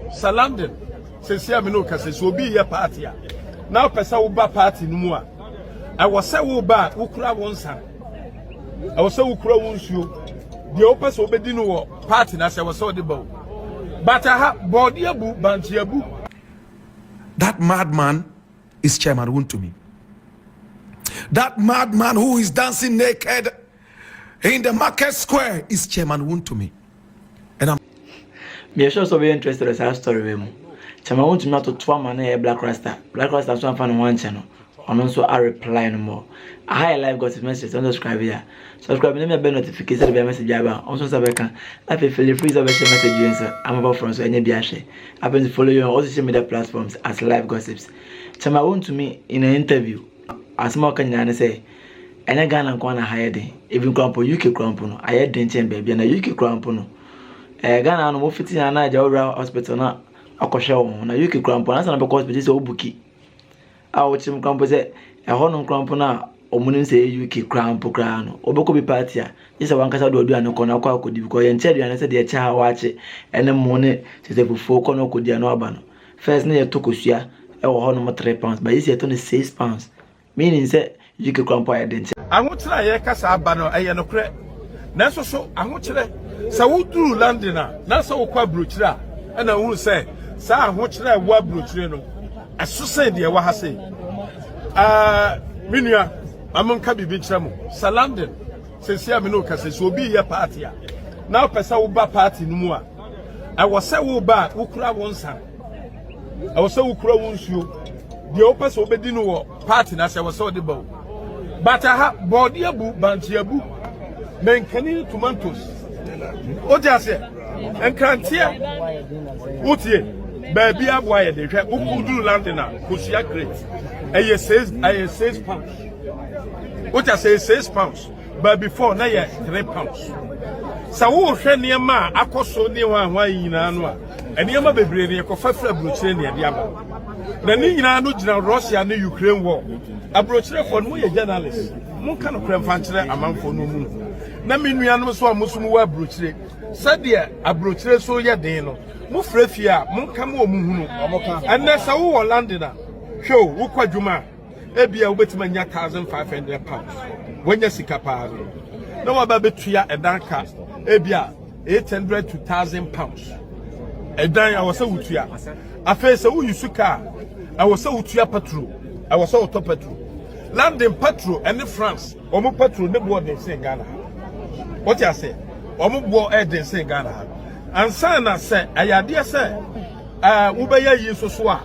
Salamden. Says here, Minoka will be a party. Now, Pesa Uba party no more. I was so bad, Ukra once. I was so Ukra once you. The opus obedino party, as I was so the bow. But I have body abu, bantiabu. That madman is Chairman W0ntumi. That madman who is dancing naked in the market square is Chairman W0ntumi. And I'm sure so very interested in that story. Chairman W0ntumi not to 2 man Black Rasta. Black Rasta so on one channel. And also I reply no more. I high live got his message. Don't subscribe here. Subscribe and bell notification be message about. Also subscribe. I feel free to share message you answer. I'm about from so any be share. I plan to follow you on all social media platforms as live gossips. Chairman W0ntumi in an interview. As more can you say, and I Ghana kwana hide. Even Crampo UK Crampo no. I had dentin baby and a UK Crampo no. Ghana no 15 and I Jawra hospital na akosha na UK Crampo na sana because this obuki. I watch him Crampo say a honum Crampo na omunim say UK Crampo crano. Obeko bi party a. This a wankasa do and kona kwa kodi because yenche and say the cha watch and then money say fufu kono kodi no aba no. First na ye tokosua e wo honum 3 pounds but this ye to 6 pounds. Meaning say you can compare identity. I want to hear Casa Abano, I am no credit. Naso so, I want to so do Londona, Naso qua brutra, and I will say, Sir, I want to what brutrino. As so say, dear, what I say. Minia, among Kabi Bichamo, Salamden, says Yamino says will be a party. Now, Pesa Uba party no more. I was so bad, Ukra once. I was so Ukra once you. The opus obedino party as I was so the bow. But I have body abu, bantiabu, menkani tomatoes. Ojase, and can't hear. Utie, baby, I wired the Ukudu Landina, Kusia great. I says 6 pounds. What I say 6 pounds, but before now 3 pounds. So who send near ma, I cost so near one in annual, and Yama Bebree, a coffee brutrenia, Yama. The Nina no general Russia and Ukraine war. A brochure for no journalist. No kind of cremfantre among for no moon. Namiano so a Muslim war brochure. Said dear, a brochure so ya deno. Mufrefia, Munkamo Munu. And that's our Landina. Show, Wukajuma. Ebia Wetmania 1,500 pounds. When you see Capari. No about betria a danka. Ebia 800 to 1,000 pounds. A dan I was so with ya. I face a woo you car. I was so to patrol. I was so top patrol. London patrol and in France. Omo patrol never what they say in Ghana. What you say? Omo bo air they say in Ghana. And sana say, I dear say, Ubaya yi so swa.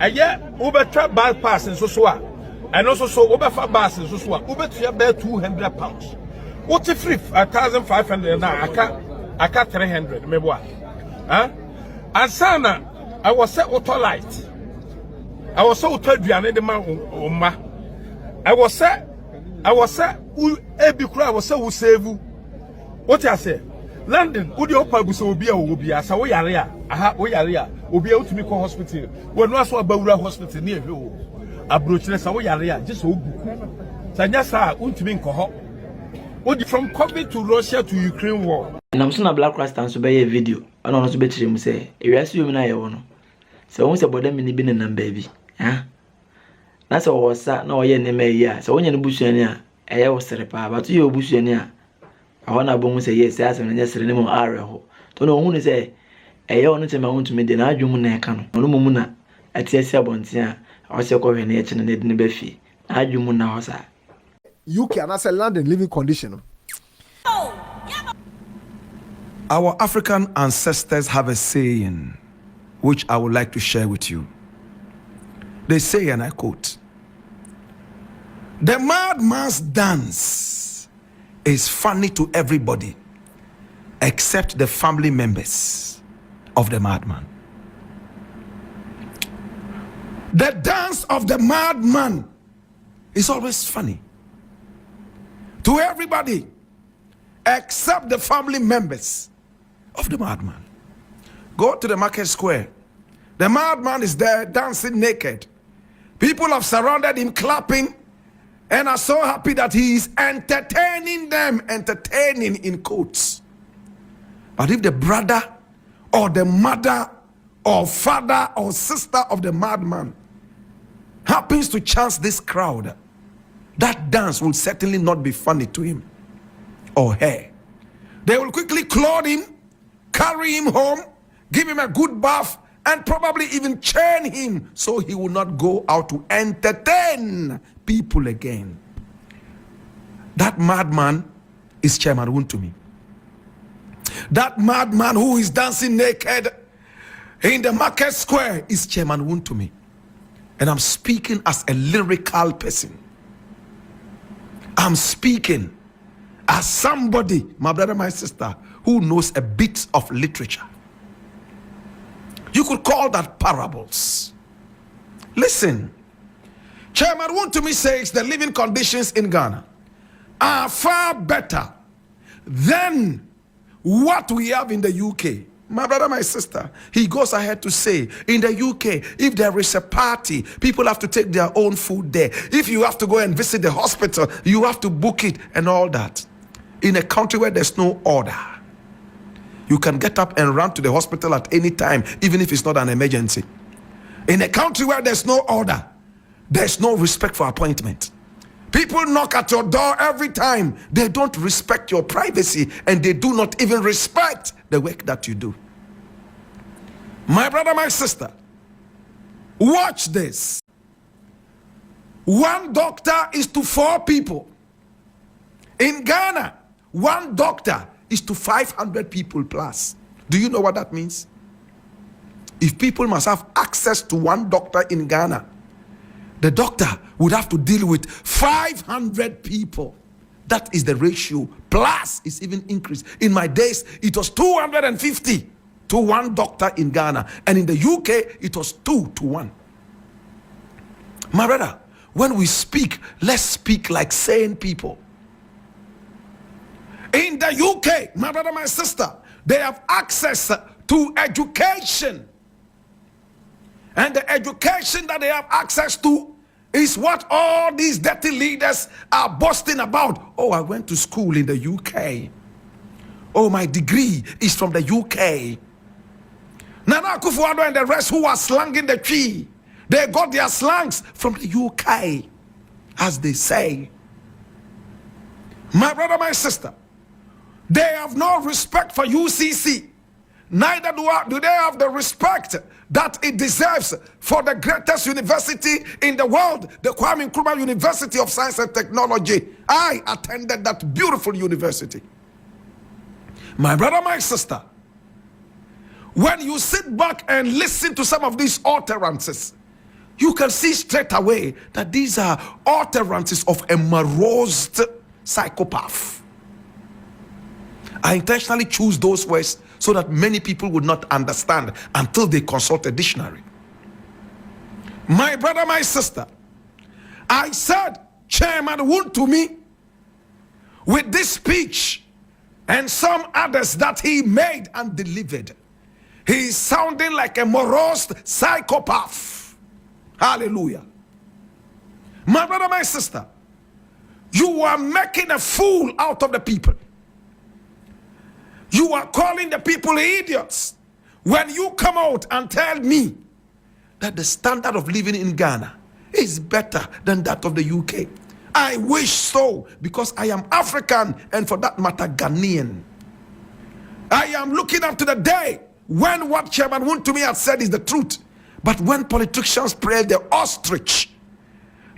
Aye, Uber trap bypass and so swa. And also so Uber for bus and so swa. Uber to bear 200 pounds. What's a free 1,500 now? I got 300. Remember what? Huh? And sana. I was so autolite. I was so told you the man I was set. Who Ebikura was so save you. What I say? London, would your pubs will be a Ubia, so we are here. Aha, we are here. Will be able to make a hospital. When was a Bawra hospital near you. A brochure, so we are here. Just so Sanyasa, Untumi F. Would from COVID to Russia to Ukraine war. And I'm soon a Black Rasta and so by a video. I don't know to bet him say, if you assume I want. So once about them in the bin and baby. Huh? That's all was that no yen name ya. So when you bush any, I was a repa, but you bush any. I want to bone say yes, as and yes, anymore area. Don't know who say, I want to my own to me, then I do Munacano, no Mumuna, at Tia Bontia, I was a cover nature and didn't be fee. I do Muna house. UK and as a London living condition. Our African ancestors have a saying, which I would like to share with you. They say, and I quote, "The madman's dance is funny to everybody except the family members of the madman." The dance of the madman is always funny to everybody except the family members of the madman. Go to the market square. The madman is there dancing naked. People have surrounded him clapping and are so happy that he is entertaining them, entertaining in quotes. But if the brother or the mother or father or sister of the madman happens to chance this crowd, that dance will certainly not be funny to him or her. They will quickly clothe him, carry him home, give him a good bath, and probably even chain him so he will not go out to entertain people again. That madman is Chairman W0ntumi. That madman who is dancing naked in the market square is Chairman W0ntumi. And I'm speaking as a lyrical person. I'm speaking as somebody, my brother, my sister, who knows a bit of literature. You could call that parables. Listen, Chairman W0ntumi says the living conditions in Ghana are far better than what we have in the UK. My brother, my sister, he goes ahead to say, in the UK, if there is a party, people have to take their own food there. If you have to go and visit the hospital, you have to book it and all that. In a country where there's no order, you can get up and run to the hospital at any time, even if it's not an emergency. In a country where there's no order, there's no respect for appointment. People knock at your door every time. They don't respect your privacy, and they do not even respect the work that you do. My brother, my sister, watch this. 1 doctor is to 4 people. In Ghana, 1 doctor is to 500 people plus. Do you know what that means? If people must have access to 1 doctor in Ghana, the doctor would have to deal with 500 people. That is the ratio. Plus, it's even increased. In my days, it was 250 to 1 doctor in Ghana. And in the UK, it was 2 to 1. My brother, when we speak, let's speak like sane people. In the UK, my brother, my sister, they have access to education. And the education that they have access to is what all these dirty leaders are boasting about. Oh, I went to school in the UK. Oh, my degree is from the UK. Nana Akufo-Addo and the rest who are slanging the tree, they got their slangs from the UK, as they say. My brother, my sister, they have no respect for UCC. Neither do they have the respect that it deserves for the greatest university in the world, the Kwame Nkrumah University of Science and Technology. I attended that beautiful university. My brother, my sister, when you sit back and listen to some of these utterances, you can see straight away that these are utterances of a morose psychopath. I intentionally choose those words so that many people would not understand until they consult a dictionary. My brother, my sister, I said Chairman W0ntumi, with this speech and some others that he made and delivered, he is sounding like a morose psychopath. Hallelujah. My brother, my sister, you are making a fool out of the people. You are calling the people idiots when you come out and tell me that the standard of living in Ghana is better than that of the UK. I wish so, because I am African and, for that matter, Ghanaian. I am looking up to the day when what Chairman W0ntumi has said is the truth. But when politicians play the ostrich,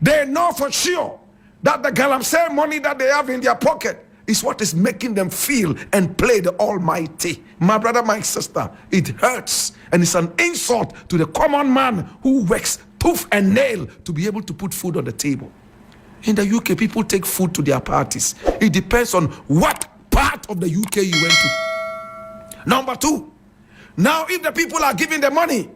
they know for sure that the galamsey money that they have in their pocket is what is making them feel and play the Almighty. My brother, my sister, it hurts, and it's an insult to the common man who works tooth and nail to be able to put food on the table. In the UK, people take food to their parties. It depends on what part of the UK you went to. Number 2, now if the people are giving the money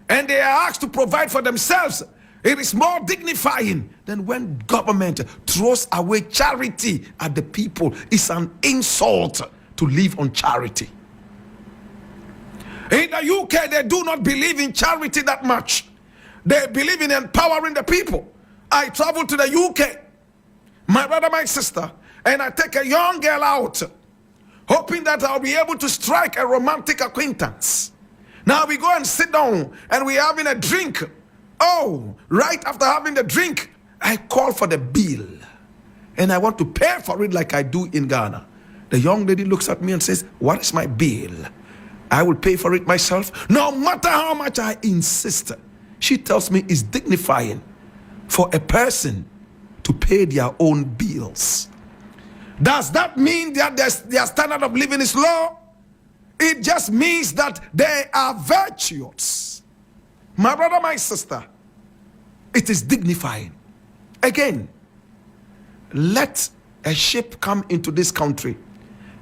and they are asked to provide for themselves, it is more dignifying than when government throws away charity at the people. It's an insult to live on charity. In the UK, they do not believe in charity that much. They believe in empowering the people. I travel to the UK, my brother, my sister, and I take a young girl out hoping that I'll be able to strike a romantic acquaintance. Now we go and sit down and we're having a drink. Oh, right after having the drink, I call for the bill. And I want to pay for it like I do in Ghana. The young lady looks at me and says, what is my bill? I will pay for it myself, no matter how much I insist. She tells me it's dignifying for a person to pay their own bills. Does that mean that their standard of living is low? It just means that they are virtuous. My brother, my sister, it is dignifying. Again, let a ship come into this country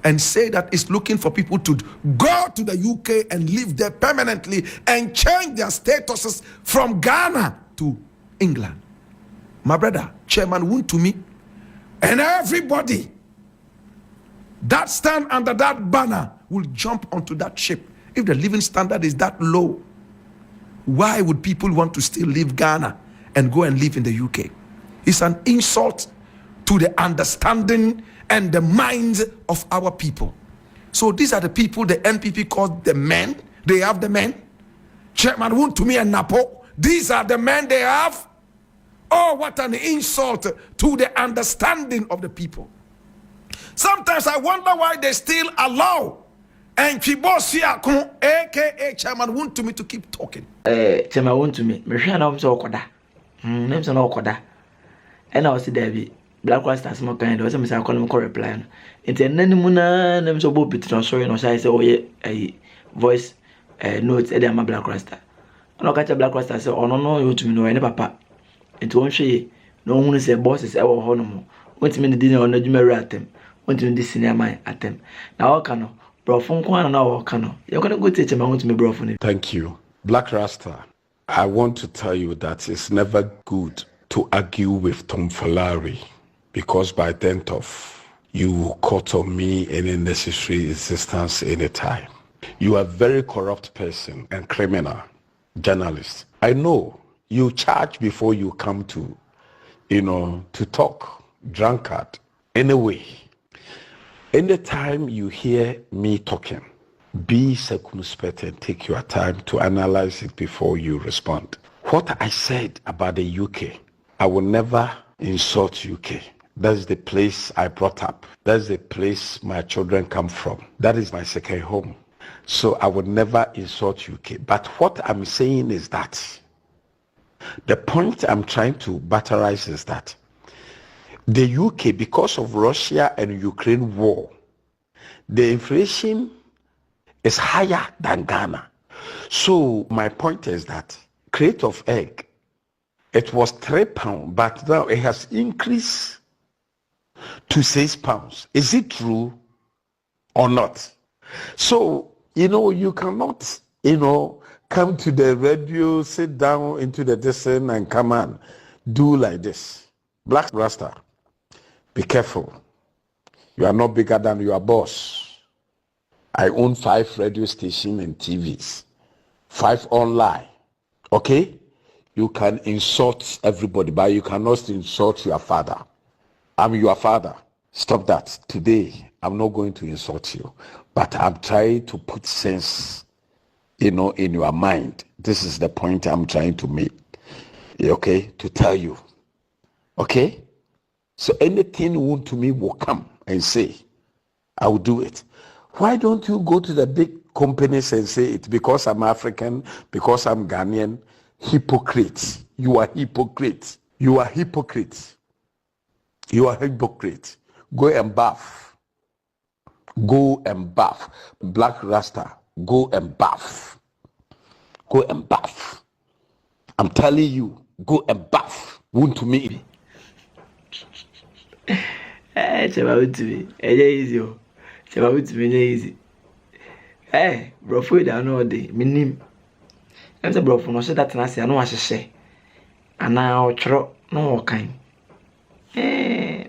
and say that it's looking for people to go to the UK and live there permanently and change their statuses from Ghana to England. My brother, Chairman W0ntumi, and everybody that stand under that banner will jump onto that ship. If the living standard is that low, why would people want to still leave Ghana and go and live in the UK? It's an insult to the understanding and the minds of our people. So these are the people the NPP calls the men. They have the men. Chairman W0ntumi and Napo, these are the men they have. Oh, what an insult to the understanding of the people. Sometimes I wonder why they still allow and Kibosiakun, aka Chairman W0ntumi, to keep talking. Chairman W0ntumi, me so okoda. Name so no okoda. And I was there Black Rasta small kind of some call him reply. Into Nenimuna name so bopit no sorry no say oh yeah voice notes e dey am Black Rasta. No catch Black Rasta say oh no W0ntumi no any papa. Into one shey no hunu say bosses e wo ho no mo. W0ntumi dey na ono dwuma atem. W0ntumi dey senior man atem. Na o kan no brofo nko na o kan no. You gonna go teach W0ntumi brofo ni. Thank you. Black Rasta, I want to tell you that it's never good to argue with tomfoolery, because by dint of you caught on me any necessary insistence anytime. You are a very corrupt person and criminal journalist. I know you charge before you come to, to talk, drunkard. Anyway, anytime you hear me talking, be circumspect and take your time to analyze it before you respond. What I said about the UK, I will never insult UK. That's the place I brought up. That's the place my children come from. That is my second home. So I would never insult UK. But what I'm saying is that the point I'm trying to buttress is that the UK, because of Russia and Ukraine war, the inflation is higher than Ghana. So my point is that crate of egg, it was £3, but now it has increased to £6. Is it true or not? So, you cannot, come to the radio, sit down into the distance and come and do like this. Black Rasta, be careful. You are not bigger than your boss. I own 5 radio stations and TVs, 5 online. Okay? You can insult everybody, but you cannot insult your father. I'm your father. Stop that. Today, I'm not going to insult you, but I'm trying to put sense, in your mind. This is the point I'm trying to make, okay, to tell you. Okay? So anything W0ntumi will come and say, I will do it. Why don't you go to the big companies and say it? Because I'm African, because I'm Ghanaian. Hypocrite. You are hypocrite. You are hypocrite. You are hypocrite. Go and bath. Go and bath. Black Rasta, go and bath. Go and bath. I'm telling you, go and bath. W0ntumi. W0ntumi. Easy. W0ntumi easy. Bro, for you, I know the minim. I'm the bro for no say that na say I know say. And now tro no kind.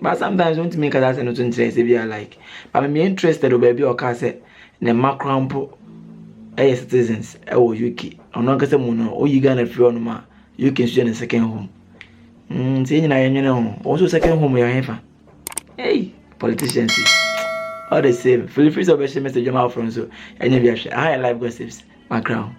But sometimes W0ntumi can say no to interest be like. But I'm interested o baby o ka say ne makrampo citizens UK. Ono ka say mu no o yi Ghana free on ma UK nso ne second home. Say nyina yenwene ho. Also second home ya hefa. Hey, politicians. all the same. Feel free to share message from so any I live gossips. My crown.